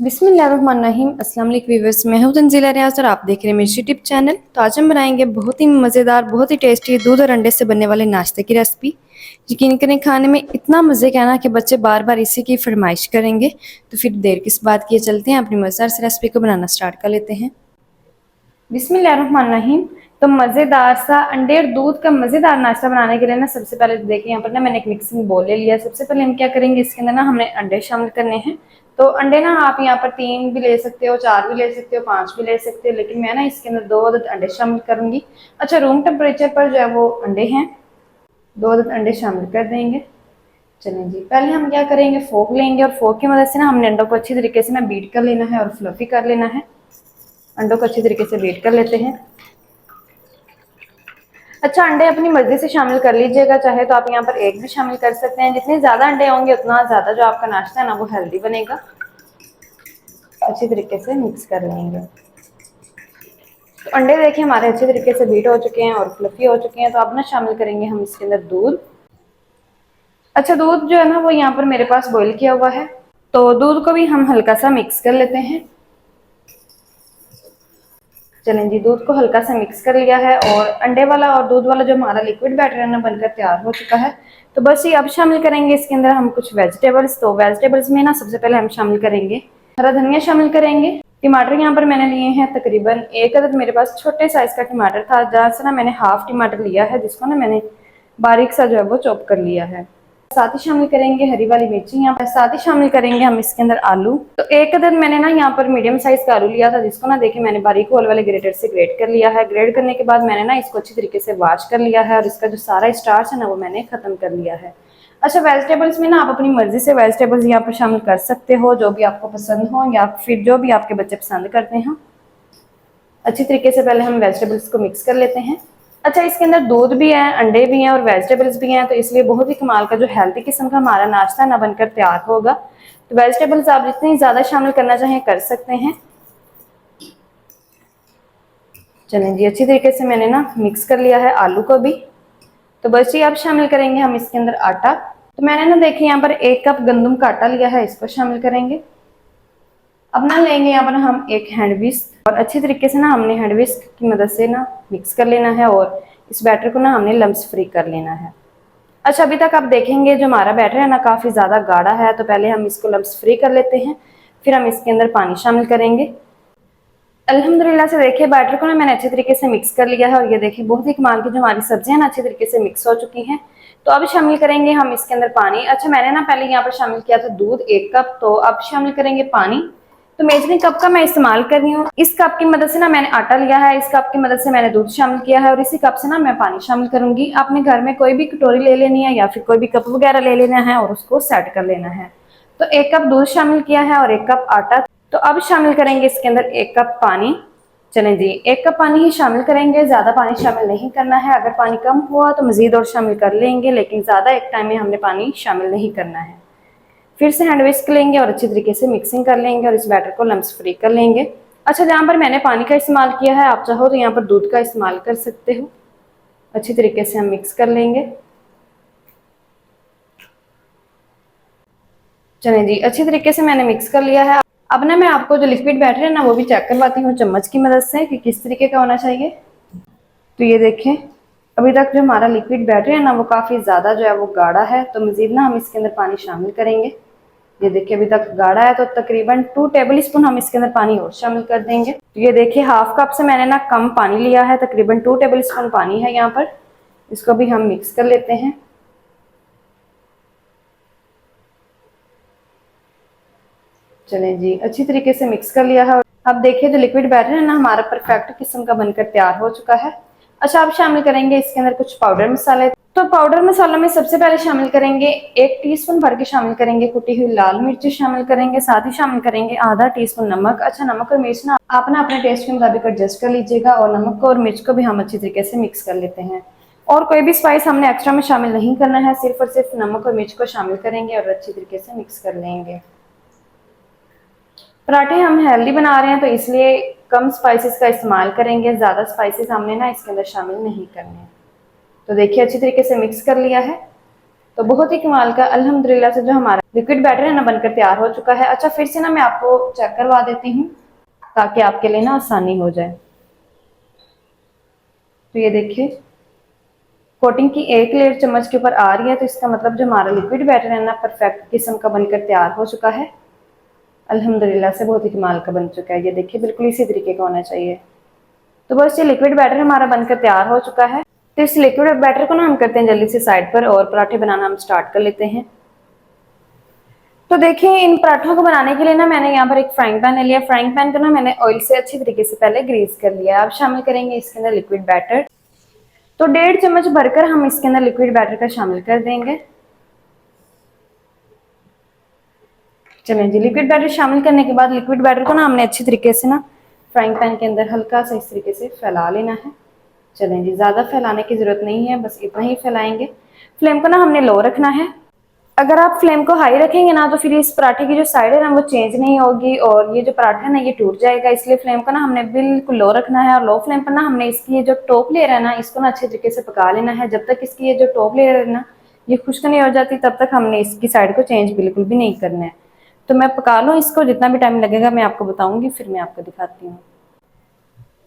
बिस्मिल्लाहिर्रहमानिर्रहीम। अस्सलाम वालेकुम व्यूअर्स, मैं हूं तंजीला रियाज और आप देख रहे हैं मेरी यूट्यूब चैनल। तो आज हम बनाएंगे बहुत ही मज़ेदार, बहुत ही टेस्टी दूध और अंडे से बनने वाले नाश्ते की रेसिपी। यकीन करें खाने में इतना मज़े का ना कि बच्चे बार बार इसी की फरमाइश करेंगे। तो फिर देर किस बात की, चलते हैं अपनी मज़ेदार से रेसिपी को बनाना स्टार्ट कर लेते हैं। बिस्मिल्लाहिर्रहमानिर्रहीम। तो मज़ेदार सा अंडे और दूध का मज़ेदार नाश्ता बनाने के लिए ना सबसे पहले तो देखिए यहाँ पर ना मैंने एक मिक्सिंग बोल ले लिया। सबसे पहले हम क्या करेंगे, इसके अंदर ना हमने अंडे शामिल करने हैं। तो अंडे ना आप यहाँ पर 3 भी ले सकते हो, 4 भी ले सकते हो, 5 भी ले सकते हो, लेकिन मैं ना इसके अंदर 2 अदद अंडे शामिल करूंगी। अच्छा, रूम टेम्परेचर पर जो है वो अंडे हैं, 2 अदद अंडे शामिल कर देंगे। चलें जी, पहले हम क्या करेंगे, फोक लेंगे और फोक की मदद से ना हमने अंडों को अच्छी तरीके से ना बीट कर लेना है और फ्लफी कर लेना है। अंडों को अच्छी तरीके से बीट कर लेते हैं। अच्छा, अंडे अपनी मर्जी से शामिल कर लीजिएगा, चाहे तो आप यहाँ पर एक भी शामिल कर सकते हैं। जितने ज्यादा अंडे होंगे उतना ज्यादा जो आपका नाश्ता है ना वो हेल्दी बनेगा। अच्छी तरीके से मिक्स कर लेंगे। तो अंडे देखिए हमारे अच्छे तरीके से बीट हो चुके हैं और फ्लफी हो चुके हैं। तो अब ना शामिल करेंगे हम इसके अंदर दूध। अच्छा, दूध जो है ना वो यहाँ पर मेरे पास बॉईल किया हुआ है। तो दूध को भी हम हल्का सा मिक्स कर लेते हैं। चलें जी, दूध को हल्का सा मिक्स कर लिया है और अंडे वाला और दूध वाला जो हमारा लिक्विड बैटर है ना बनकर तैयार हो चुका है। तो बस ये अब शामिल करेंगे इसके अंदर हम कुछ वेजिटेबल्स। तो वेजिटेबल्स में ना सबसे पहले हम शामिल करेंगे हरा धनिया शामिल करेंगे। टमाटर यहाँ पर मैंने लिए हैं तकरीबन 1 अदद, मेरे पास छोटे साइज का टमाटर था, जहाँ से ना मैंने हाफ टमाटर लिया है, जिसको ना मैंने बारीक सा जो है वो चॉप कर लिया है। साथ ही शामिल करेंगे हरी वाली मिर्ची, यहाँ पर साथ ही शामिल करेंगे हम इसके अंदर आलू। तो 1 अदद मैंने ना यहाँ पर मीडियम साइज का आलू लिया था, जिसको ना देखिए मैंने बारीक होल वाले ग्रेटर से ग्रेट कर लिया है। ग्रेट करने के बाद मैंने ना इसको अच्छी तरीके से वॉश कर लिया है और इसका जो सारा स्टार्च है ना वो मैंने खत्म कर लिया है। अच्छा, वेजिटेबल्स में ना आप अपनी मर्जी से वेजिटेबल्स यहाँ पर शामिल कर सकते हो, जो भी आपको पसंद हो या फिर जो भी आपके बच्चे पसंद करते हैं। अच्छी तरीके से पहले हम वेजिटेबल्स को मिक्स कर लेते हैं। अच्छा, इसके अंदर दूध भी है, अंडे भी हैं और वेजिटेबल्स भी हैं, तो इसलिए बहुत ही कमाल का जो हेल्दी किस्म का हमारा नाश्ता ना बनकर तैयार होगा। तो वेजिटेबल्स आप जितनी ज़्यादा शामिल करना चाहें कर सकते हैं। चलें जी, अच्छी तरीके से मैंने ना मिक्स कर लिया है आलू को भी। तो बस ये अब शामिल करेंगे हम इसके अंदर आटा। तो मैंने ना देखिए यहाँ पर 1 कप गंदम का आटा लिया है, इसको शामिल करेंगे। अब ना लेंगे यहाँ पर हम एक हैंड विस्क और अच्छी तरीके से ना हमने हैंड विस्क की मदद से ना मिक्स कर लेना है और इस बैटर को ना हमने लम्स फ्री कर लेना है। अच्छा, अभी तक आप देखेंगे जो हमारा बैटर है ना काफ़ी ज़्यादा गाढ़ा है, तो पहले हम इसको लम्स फ्री कर लेते हैं, फिर हम इसके अंदर पानी शामिल करेंगे। अल्हम्दुलिल्लाह से देखिए बैटर को ना मैंने अच्छे तरीके से मिक्स कर लिया है और ये देखिए बहुत ही कमाल की जो हमारी सब्जियां ना अच्छे तरीके से मिक्स हो चुकी हैं। तो अब शामिल करेंगे हम इसके अंदर पानी। अच्छा, मैंने ना पहले यहाँ पर शामिल किया था दूध 1 कप, तो अब शामिल करेंगे पानी। तो मेजरिंग कप का मैं इस्तेमाल कर रही हूँ। इस कप की मदद से ना मैंने आटा लिया है, इस कप की मदद से मैंने दूध शामिल किया है और इसी कप से ना मैं पानी शामिल करूंगी। अपने घर में कोई भी कटोरी ले लेनी है या फिर कोई भी कप वगैरह ले लेना है और उसको सेट कर लेना है। तो 1 कप दूध शामिल किया है और 1 कप आटा। तो अब शामिल करेंगे इसके अंदर 1 कप पानी। चलें जी, 1 कप पानी ही शामिल करेंगे, ज़्यादा पानी शामिल नहीं करना है। अगर पानी कम हुआ तो मज़ीद और शामिल कर लेंगे, लेकिन ज़्यादा एक टाइम में हमने पानी शामिल नहीं करना है। फिर से हैंड विस्क लेंगे और अच्छी तरीके से मिक्सिंग कर लेंगे और इस बैटर को लम्स फ्री कर लेंगे। अच्छा, जहाँ पर मैंने पानी का इस्तेमाल किया है, आप चाहो तो यहाँ पर दूध का इस्तेमाल कर सकते हो। अच्छी तरीके से हम मिक्स कर लेंगे। चलें जी, अच्छी तरीके से मैंने मिक्स कर लिया है। अब ना मैं आपको जो लिक्विड बैटर है ना वो भी चेक करवाती हूँ चम्मच की मदद से कि किस तरीके का होना चाहिए। तो ये देखें, अभी तक जो हमारा लिक्विड बैटर है ना वो काफ़ी ज़्यादा जो है वो गाढ़ा है। तो मज़ीद ना हम इसके अंदर पानी शामिल करेंगे। ये देखिए अभी तक गाढ़ा है, तो तकरीबन 2 टेबल स्पून हम इसके अंदर पानी और शामिल कर देंगे। तो ये देखिए हाफ कप से मैंने ना कम पानी लिया है, तकरीबन 2 टेबल स्पून पानी है यहाँ पर। इसको भी हम मिक्स कर लेते हैं। चलें जी, अच्छी तरीके से मिक्स कर लिया है। अब देखिए जो लिक्विड बैटर है ना हमारा परफेक्ट किस्म का बनकर तैयार हो चुका है। अच्छा, अब शामिल करेंगे इसके अंदर कुछ पाउडर मसाले। तो पाउडर मसालों में सबसे पहले शामिल करेंगे 1 टीस्पून भर के शामिल करेंगे कुटी हुई लाल मिर्ची शामिल करेंगे, साथ ही शामिल करेंगे आधा टीस्पून नमक। अच्छा, नमक और मिर्च ना आप ना अपने टेस्ट के मुताबिक एडजस्ट कर लीजिएगा और नमक को और मिर्च को भी हम अच्छी तरीके से मिक्स कर लेते हैं। और कोई भी स्पाइस हमने एक्स्ट्रा में शामिल नहीं करना है, सिर्फ और सिर्फ नमक और मिर्च को शामिल करेंगे और अच्छी तरीके से मिक्स कर लेंगे। पराठे हम हेल्दी बना रहे हैं तो इसलिए कम स्पाइसेस का इस्तेमाल करेंगे, ज़्यादा स्पाइसेस हमने ना इसके अंदर शामिल नहीं करने हैं। तो देखिए अच्छी तरीके से मिक्स कर लिया है। तो बहुत ही कमाल का अल्हम्दुलिल्लाह से जो हमारा लिक्विड बैटर है ना बनकर तैयार हो चुका है। अच्छा फिर से ना मैं आपको चेक करवा देती हूँ ताकि आपके लिए ना आसानी हो जाए। तो ये देखिए कोटिंग की एक लेयर चम्मच के ऊपर आ रही है, तो इसका मतलब जो हमारा लिक्विड बैटर है ना परफेक्ट किस्म का बनकर तैयार हो चुका है। अल्हम्दुलिल्लाह से बहुत ही कमाल का बन चुका है। ये देखिए बिल्कुल इसी तरीके का होना चाहिए। तो बस ये लिक्विड बैटर हमारा बनकर तैयार हो चुका है। तो इस लिक्विड बैटर को ना हम करते हैं जल्दी से साइड पर और पराठे बनाना हम स्टार्ट कर लेते हैं। तो देखिए इन पराठों को बनाने के लिए ना मैंने यहाँ पर एक फ्राइंग पैन लिया। फ्राइंग पैन को ना मैंने ऑयल से अच्छी तरीके से पहले ग्रीस कर लिया। अब शामिल करेंगे इसके अंदर लिक्विड बैटर। तो 1.5 चम्मच भरकर हम इसके अंदर लिक्विड बैटर का शामिल कर देंगे। चलें जी, लिक्विड बैटर शामिल करने के बाद लिक्विड बैटर को ना हमने अच्छी तरीके से ना फ्राइंग पैन के अंदर हल्का सा इस तरीके से फैला लेना है। चलें जी, ज़्यादा फैलाने की ज़रूरत नहीं है, बस इतना ही फैलाएंगे। फ्लेम को ना हमने लो रखना है। अगर आप फ्लेम को हाई रखेंगे ना तो फिर इस पराठे की जो साइड है ना वो चेंज नहीं होगी और ये जो पराठा है ना ये टूट जाएगा। इसलिए फ्लेम को ना हमने बिल्कुल लो रखना है और लो फ्लेम पर ना हमने इसकी ये जो टॉप लेयर है ना इसको ना अच्छे तरीके से पका लेना है। जब तक इसकी ये जो टॉप लेयर है ना ये खुश्क नहीं हो जाती तब तक हमने इसकी साइड को चेंज बिल्कुल भी नहीं करना है। तो मैं पका लूँ इसको, जितना भी टाइम लगेगा मैं आपको बताऊंगी, फिर मैं आपको दिखाती हूँ।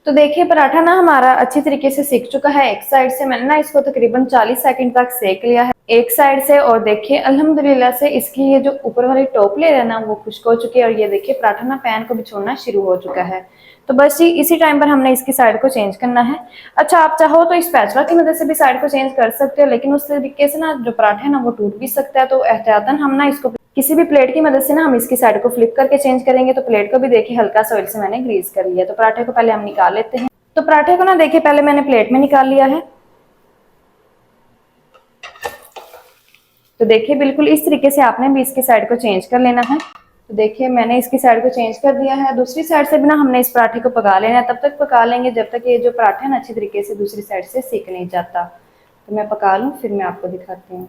तो देखिए पराठा ना हमारा अच्छी तरीके से सिक चुका है। एक साइड से मैंने ना इसको तकरीबन 40 सेकंड तक सेक लिया है एक साइड से। और देखिए अल्हम्दुलिल्लाह से इसकी ये जो ऊपर वाली टॉप लेयर है ना वो खुश्क हो चुकी है और ये देखिए पराठा ना पैन को बिछोड़ना शुरू हो चुका है। तो बस जी इसी टाइम पर हमने इसकी साइड को चेंज करना है। अच्छा आप चाहो तो इस स्पैचुला की मदद से भी साइड को चेंज कर सकते हो, लेकिन उस तरीके से ना जो पराठा है ना वो टूट भी सकता है। तो एहतियातन हम ना इसको किसी भी प्लेट की मदद से ना हम इसकी साइड को फ्लिप करके चेंज करेंगे। तो प्लेट को भी देखिए हल्का सा ऑयल से मैंने ग्रीस कर लिया। तो पराठे को पहले हम निकाल लेते हैं। तो पराठे को ना देखिए पहले मैंने प्लेट में निकाल लिया है। तो देखिए बिल्कुल इस तरीके से आपने भी इसकी साइड को चेंज कर लेना है। तो देखिए मैंने इसकी साइड को चेंज कर दिया है। दूसरी साइड से भी ना हमने इस पराठे को पका लेना है। तब तक पका लेंगे जब तक ये जो पराठा है ना अच्छी तरीके से दूसरी साइड से सेक नहीं जाता। तो मैं पका लूँ फिर मैं आपको दिखाती हूँ।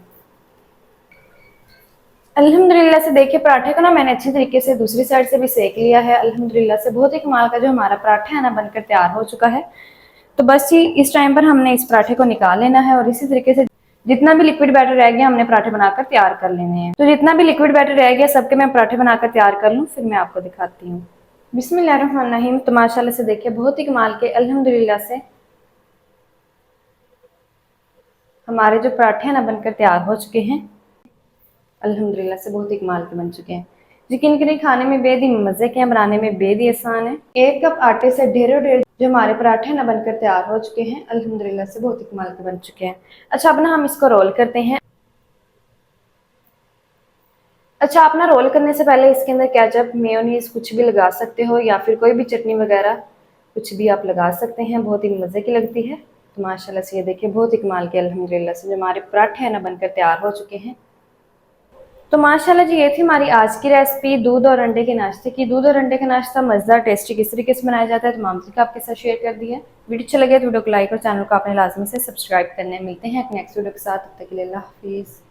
अल्हम्दुलिल्लाह से देखिए पराठे को ना मैंने अच्छी तरीके से दूसरी साइड से भी सेक लिया है। अल्हम्दुलिल्लाह से बहुत ही कमाल का जो हमारा पराठा है ना बनकर तैयार हो चुका है। तो बस जी इस टाइम पर हमने इस पराठे को निकाल लेना है और इसी तरीके से जितना भी लिक्विड बैटर रह गया हमने पराठे बनाकर तैयार कर लेने हैं। तो जितना भी लिक्विड बैटर रह गया सबके मैं पराठे बनाकर तैयार कर लूँ फिर मैं आपको दिखाती हूँ। बिस्मिल्लाहिर्रहमानिर्रहीम। तो माशाल्लाह से देखिए बहुत ही कमाल के अल्हम्दुलिल्लाह से हमारे जो पराठे हैं ना बनकर तैयार हो चुके हैं। अल्हम्दुलिल्लाह से बहुत ही कमाल के बन चुके हैं। यकीन करें खाने में बेहद ही मज़े के हैं, बनाने में बेहद ही आसान है। 1 कप आटे से ढेरों ढेर जो हमारे पराठे ना बनकर तैयार हो चुके हैं। अल्हम्दुलिल्लाह से बहुत ही कमाल के बन चुके हैं। अच्छा अब ना हम इसको रोल करते हैं। अच्छा आप ना रोल करने से पहले इसके अंदर केचप मेयोनीज कुछ भी लगा सकते हो या फिर कोई भी चटनी वगैरह कुछ भी आप लगा सकते हैं, बहुत ही मज़े की लगती है। तो माशाल्लाह से ये देखिए बहुत ही कमाल के अल्हम्दुलिल्लाह से जो हमारे पराठे हैं ना बनकर तैयार हो चुके हैं। तो माशाल्लाह जी ये थी हमारी आज की रेसिपी दूध और अंडे के नाश्ते की। दूध और अंडे का नाश्ता मज़ेदार टेस्टी किस तरीके से बनाया जाता है तो मामसी का आपके साथ शेयर कर दिया। वीडियो अच्छा लगे तो वीडियो को लाइक और चैनल को आपने लाजमी से सब्सक्राइब करने। मिलते हैं नेक्स्ट वीडियो के साथ, तब तक के लिए अल्लाह हाफिज़।